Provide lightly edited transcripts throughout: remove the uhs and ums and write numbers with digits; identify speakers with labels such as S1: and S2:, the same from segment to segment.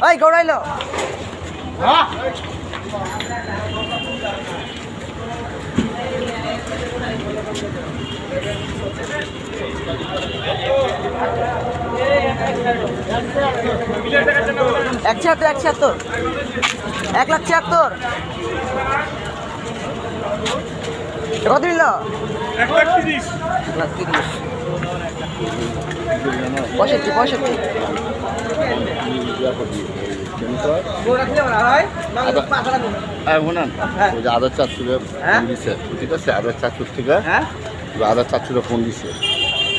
S1: ওই গৌড়াইলো ছিয়াত্তর 1,76,000 কত দিল
S2: 1,30,000
S1: 65
S3: আধার 400 দিচ্ছে, ঠিক আছে? আধার 400 থেকে আধার 400 ফোন দিচ্ছে,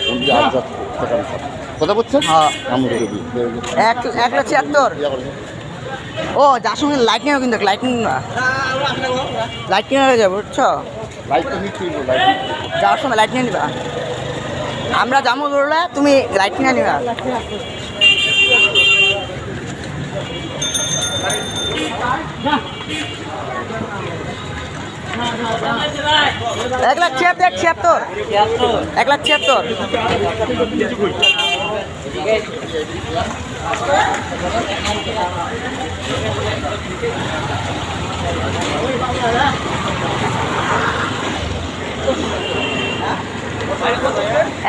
S3: ফোন দিয়ে আধার কথা বলছেন। আমার
S1: 1,76,000 ও যার সঙ্গে লাইটিং কিন্তু লাইটিং হয়ে যাবে বুঝছো, যাওয়ার সময় লাইট নিয়ে নিবা। আমরা যাবো ধরলে তুমি লাইট নিয়ে নিবা। এক লাখ ছিয়াত্তর 1,76,000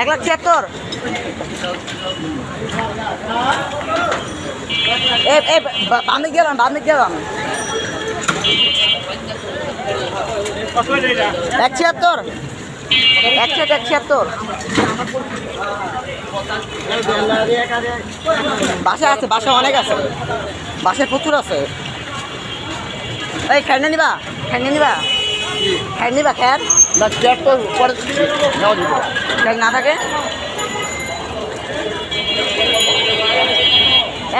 S1: 1,76,000 বামে গেলাম 1,76,000 বাসা আছে, বাসা অনেক আছে, বাসে প্রচুর আছে। এই খ্যার নিবা খ্যার না থাকে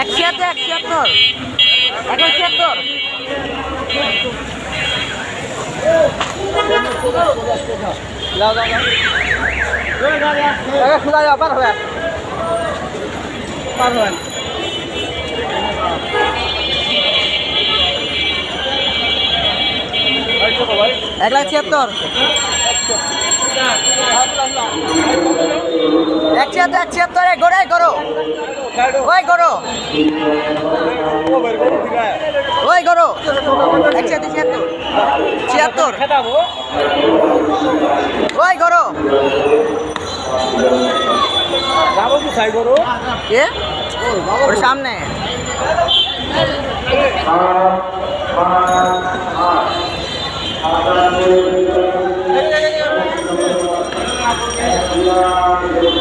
S1: 1,76,000 খুদা যাও পার হবে 1,76,000 1,76,000 করো ওই করো 1,76,000 ওই করো কে ওর সামনে